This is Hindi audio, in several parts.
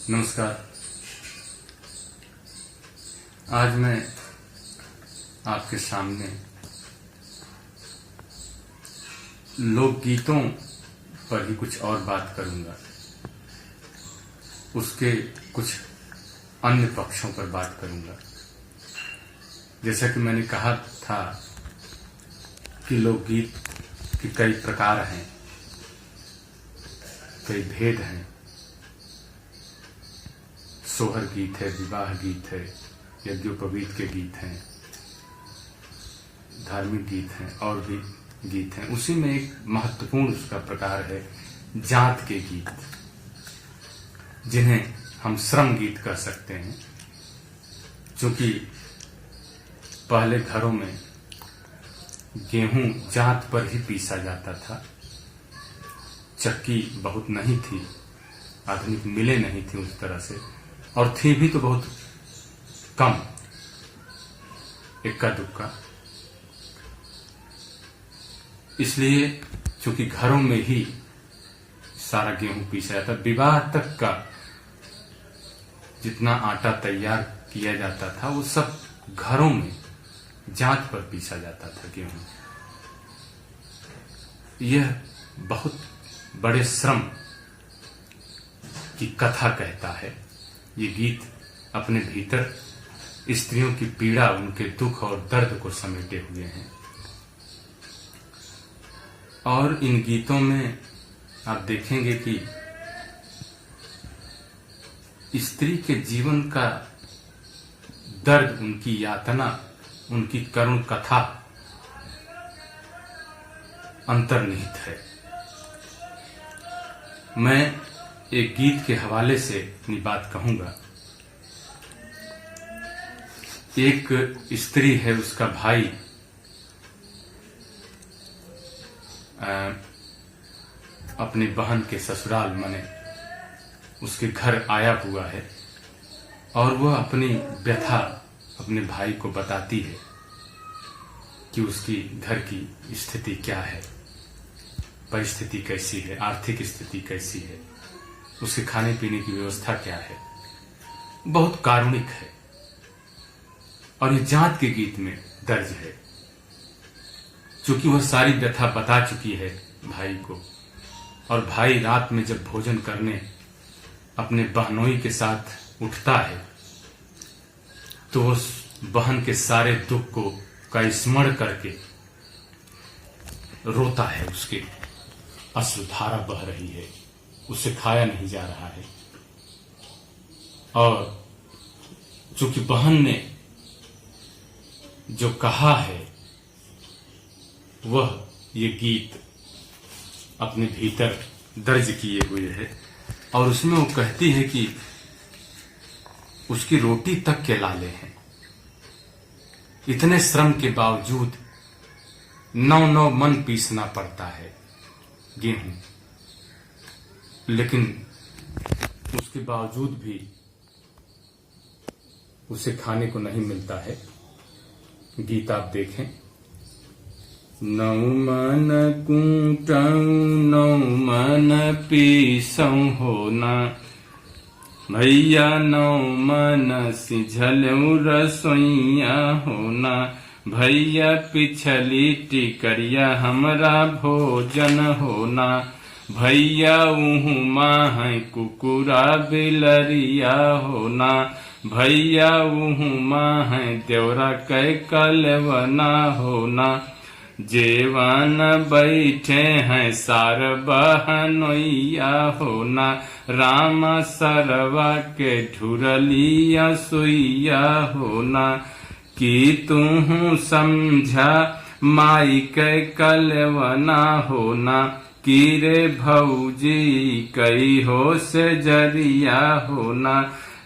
नमस्कार। आज मैं आपके सामने लोकगीतों पर ही कुछ और बात करूंगा, उसके कुछ अन्य पक्षों पर बात करूंगा। जैसा कि मैंने कहा था कि लोकगीत के कई प्रकार हैं, कई भेद हैं। सोहर गीत है, विवाह गीत है, यज्ञोपवीत के गीत हैं, धार्मिक गीत हैं और भी गीत हैं। उसी में एक महत्वपूर्ण उसका प्रकार है जात के गीत, जिन्हें हम श्रम गीत कह सकते हैं। क्योंकि पहले घरों में गेहूं जात पर ही पीसा जाता था, चक्की बहुत नहीं थी, आधुनिक मिलें नहीं थी उस तरह से, और थी भी तो बहुत कम, इक्का दुक्का। इसलिए चूंकि घरों में ही सारा गेहूं पीसा जाता, विवाह तक का जितना आटा तैयार किया जाता था वो सब घरों में जांच पर पीसा जाता था गेहूं। यह बहुत बड़े श्रम की कथा कहता है। ये गीत अपने भीतर स्त्रियों की पीड़ा, उनके दुख और दर्द को समेटे हुए हैं। और इन गीतों में आप देखेंगे कि स्त्री के जीवन का दर्द, उनकी यातना, उनकी करुण कथा अंतर्निहित है। मैं एक गीत के हवाले से अपनी बात कहूंगा। एक स्त्री है, उसका भाई अपनी बहन के ससुराल माने उसके घर आया हुआ है, और वह अपनी व्यथा अपने भाई को बताती है कि उसकी घर की स्थिति क्या है, परिस्थिति कैसी है, आर्थिक स्थिति कैसी है, उसके खाने पीने की व्यवस्था क्या है। बहुत कारुणिक है और ये जात के गीत में दर्ज है। चूंकि वह सारी व्यथा बता चुकी है भाई को, और भाई रात में जब भोजन करने अपने बहनोई के साथ उठता है तो उस बहन के सारे दुख को का स्मरण करके रोता है। उसके अश्रुधारा बह रही है, उसे खाया नहीं जा रहा है। और चूंकि बहन ने जो कहा है वह ये गीत अपने भीतर दर्ज किए हुए है, और उसमें वो कहती है कि उसकी रोटी तक के लाले हैं। इतने श्रम के बावजूद 9 मन पीसना पड़ता है गेहूं, लेकिन उसके बावजूद भी उसे खाने को नहीं मिलता है। गीत आप देखें। 9 मन कूटऊ 9 मन पीसऊ होना, भैया 9 मन सिझलऊ रसोइया होना, भैया पिछली टिकरिया हमरा भोजन होना, भैया उहुमा है कुकुरा बिलरिया होना, भैया उहुमा है देवरा कै कलवना होना, जेवान बैठे हैं सार बहनोइया होना, राम सरवा के ढुरलिया सुइया होना, कि तू समझा माई के कलवना होना, कि रे भौजी कई हो से जरिया होना,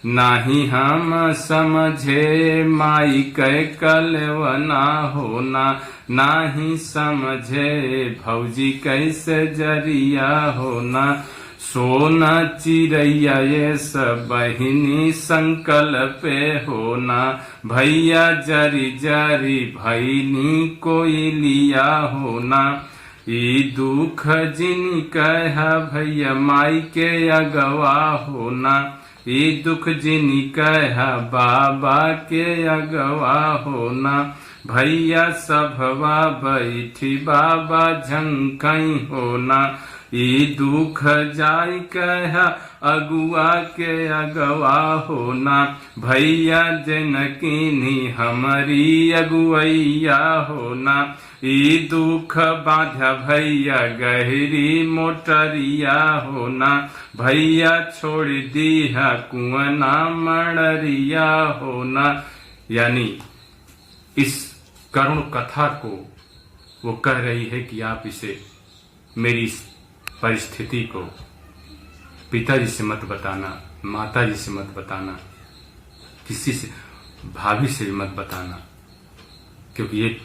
नाही हम समझे माई कै कलवना होना, नाही समझे भौजी कैसे जरिया होना, सोना चिड़ैया ये सब बहिनी संकल्पे होना, भैया जरी जरी भैनी कोई लिया होना, ई दुख जिन कह भैया माई के अगवा होना, ई दुख जिनी कह बाबा के अगवा होना। भैया सभवा बैठी बाबा झंकई होना। ई दुख जाई कह अगुआ के अगवा होना। भैया जनकिनी हमारी अगुवैया होना। ई दुख बांधा भैया गहरी मोटरिया होना। भैया छोड़ दिया कुआना मड़रिया होना। यानी इस करुण कथा को वो कह रही है कि आप इसे, मेरी इस परिस्थिति को पिताजी से मत बताना, माताजी से मत बताना, किसी से, भाभी से भी मत बताना, क्योंकि ये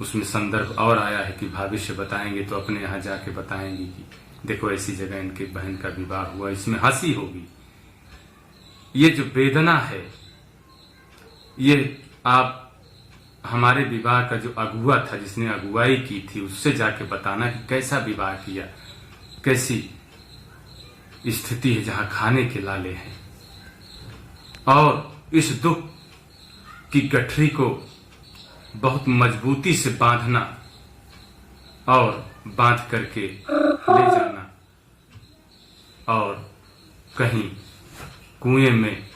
उसमें संदर्भ और आया है कि भाभी से बताएंगे तो अपने यहाँ जाके बताएंगी कि देखो ऐसी जगह इनके बहन का विवाह हुआ। इसमें हंसी होगी। ये जो वेदना है, ये आप हमारे विवाह का जो अगुआ था, जिसने अगुवाई की थी, उससे जाके बताना कि कैसा विवाह किया, कैसी स्थिति है जहां खाने के लाले हैं। और इस दुख की गठरी को बहुत मजबूती से बांधना और बांध करके ले जाना और कहीं कुएं में,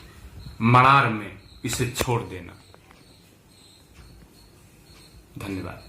मड़ार में इसे छोड़ देना। धन्यवाद।